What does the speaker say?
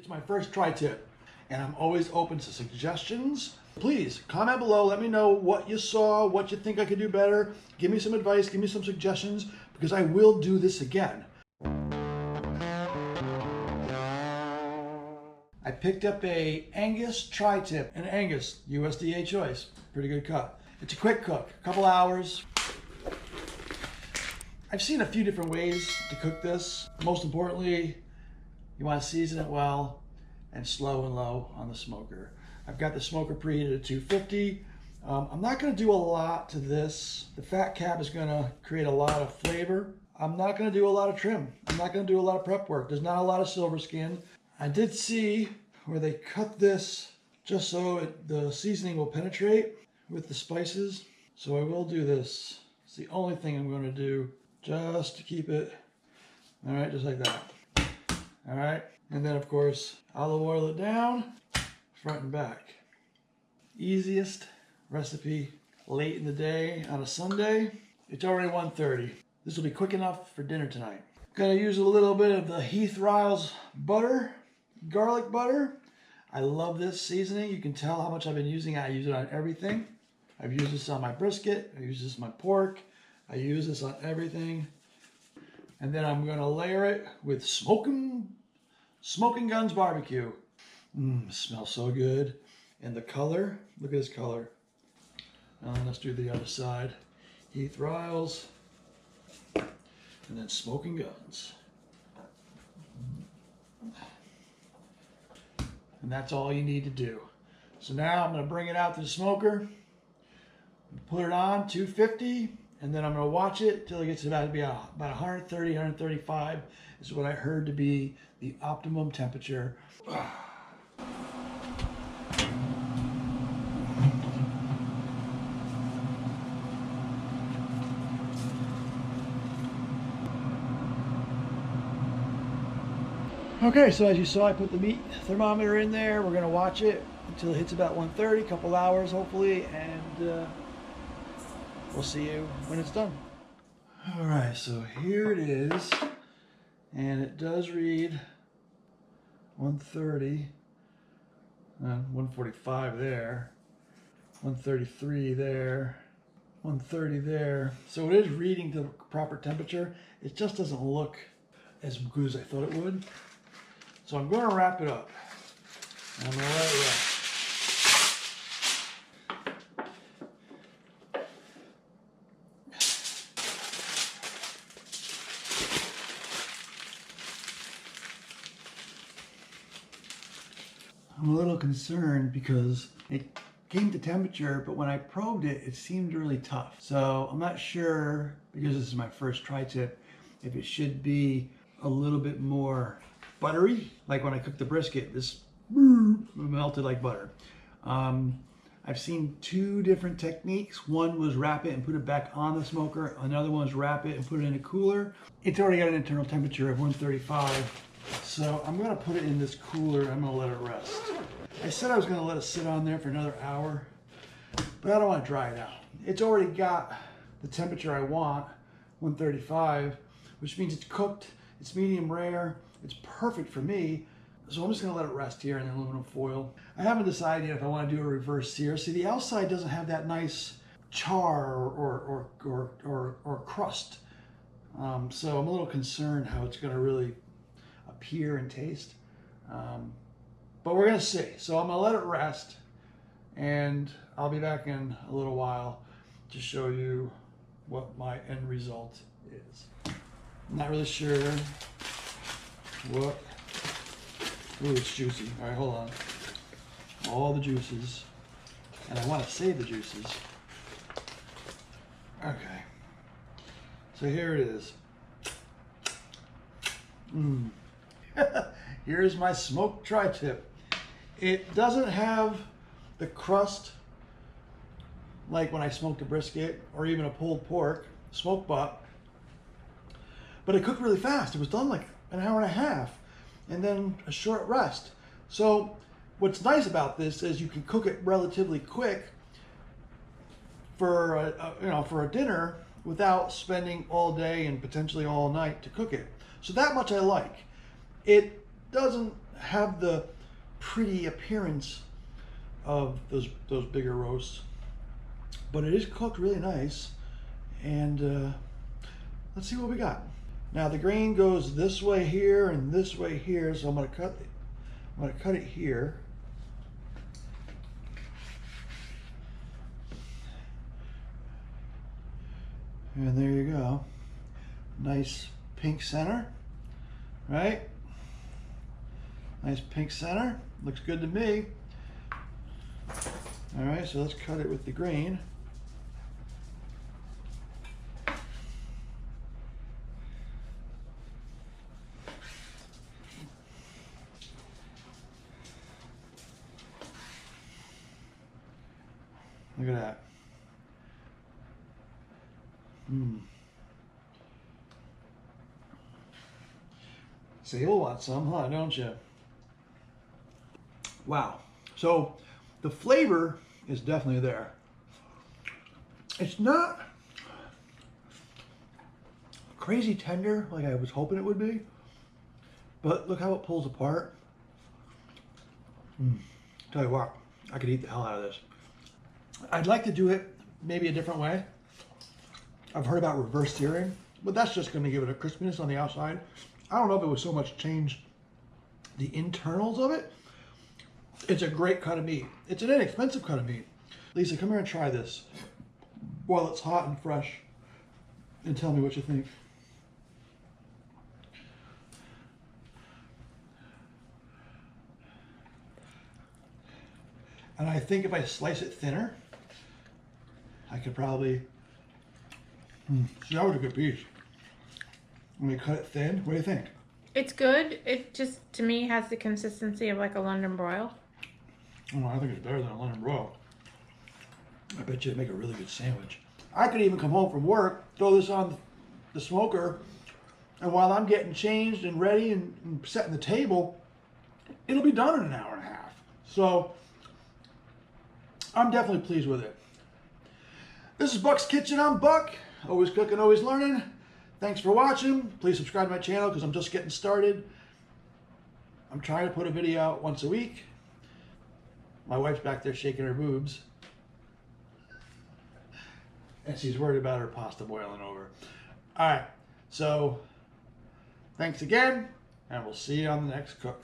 It's my first tri-tip, and I'm always open to suggestions. Please comment below, let me know what you saw, what you think I could do better. Give me some advice, give me some suggestions, because I will do this again. I picked up a Angus tri-tip, an Angus USDA choice. Pretty good cut. It's a quick cook, a couple hours. I've seen a few different ways to cook this. Most importantly, you want to season it well and slow and low on the smoker. I've got the smoker preheated at 250. I'm not going to do a lot to this. The fat cap is going to create a lot of flavor. I'm not going to do a lot of trim. I'm not going to do a lot of prep work. There's not a lot of silver skin. I did see where they cut this just so the seasoning will penetrate with the spices. So I will do this. It's the only thing I'm going to do just to keep it, all right, just like that. All right, and then of course, olive oil it down, front and back. Easiest recipe late in the day on a Sunday. It's already 1:30. This will be quick enough for dinner tonight. Gonna use a little bit of the Heath Riles butter, garlic butter. I love this seasoning. You can tell how much I've been using it. I use it on everything. I've used this on my brisket. I use this on my pork. I use this on everything. And then I'm gonna layer it with Smoking Guns barbecue. Smells so good. And the color, look at this color. Let's do the other side. Heath Riles, and then Smoking Guns. And that's all you need to do. So now I'm gonna bring it out to the smoker, put it on 250, and then I'm gonna watch it till it gets about 130, 135 is what I heard to be the optimum temperature. Okay, so as you saw, I put the meat thermometer in there. We're gonna watch it until it hits about 130, a couple hours hopefully, and we'll see you when it's done. All right, so here it is, and it does read 130, 145 there, 133 there, 130 there. So it is reading the proper temperature. It just doesn't look as good as I thought it would. So I'm going to wrap it up, and I'm going to let it rest. I'm a little concerned because it came to temperature, but when I probed it, it seemed really tough. So I'm not sure, because this is my first tri-tip, if it should be a little bit more buttery, like when I cooked the brisket, this melted like butter. I've seen two different techniques. One was wrap it and put it back on the smoker. Another one was wrap it and put it in a cooler. It's already got an internal temperature of 135. So I'm gonna put it in this cooler. I'm gonna let it rest. I said I was gonna let it sit on there for another hour, but I don't want to dry it out. It's already got the temperature I want, 135, which means it's cooked, it's medium rare, it's perfect for me. So I'm just gonna let it rest here in the aluminum foil. I haven't decided yet if I want to do a reverse sear. See, the outside doesn't have that nice char or crust. So I'm a little concerned how it's gonna really appear and taste. But we're gonna see. So I'm gonna let it rest, and I'll be back in a little while to show you what my end result is. I'm not really sure what. Ooh, it's juicy. All right, hold on. All the juices, and I want to save the juices. Okay. So here it is. Here's my smoked tri-tip. It doesn't have the crust like when I smoked a brisket or even a pulled pork, smoked butt, but it cooked really fast. It was done like an hour and a half, and then a short rest. So what's nice about this is you can cook it relatively quick for a dinner without spending all day and potentially all night to cook it. So that much I like. It doesn't have the pretty appearance of those bigger roasts, but it is cooked really nice. And let's see what we got. Now the grain goes this way here and this way here, so I'm gonna cut it here. And there you go. Nice pink center, right? Nice pink center. Looks good to me. All right, so let's cut it with the grain. Look at that. So you'll want some, huh? Don't you? Wow. So the flavor is definitely there. It's not crazy tender like I was hoping it would be, but look how it pulls apart. Tell you what, I could eat the hell out of this. I'd like to do it maybe a different way. I've heard about reverse searing, but that's just going to give it a crispiness on the outside. I don't know if it would so much change the internals of it. It's a great cut of meat. It's an inexpensive cut of meat. Lisa, come here and try this while it's hot and fresh and tell me what you think. And I think if I slice it thinner, I could probably, see, that was a good piece. When we cut it thin, what do you think? It's good. It just, to me, has the consistency of like a London broil. Oh, I think it's better than a London broil. I bet you it'd make a really good sandwich. I could even come home from work, throw this on the smoker, and while I'm getting changed and ready and setting the table, it'll be done in an hour and a half. So I'm definitely pleased with it. This is Buck's Kitchen. I'm Buck. Always cooking, always learning. Thanks for watching. Please subscribe to my channel because I'm just getting started. I'm trying to put a video out once a week. My wife's back there shaking her boobs. And she's worried about her pasta boiling over. All right, so thanks again, and we'll see you on the next cook.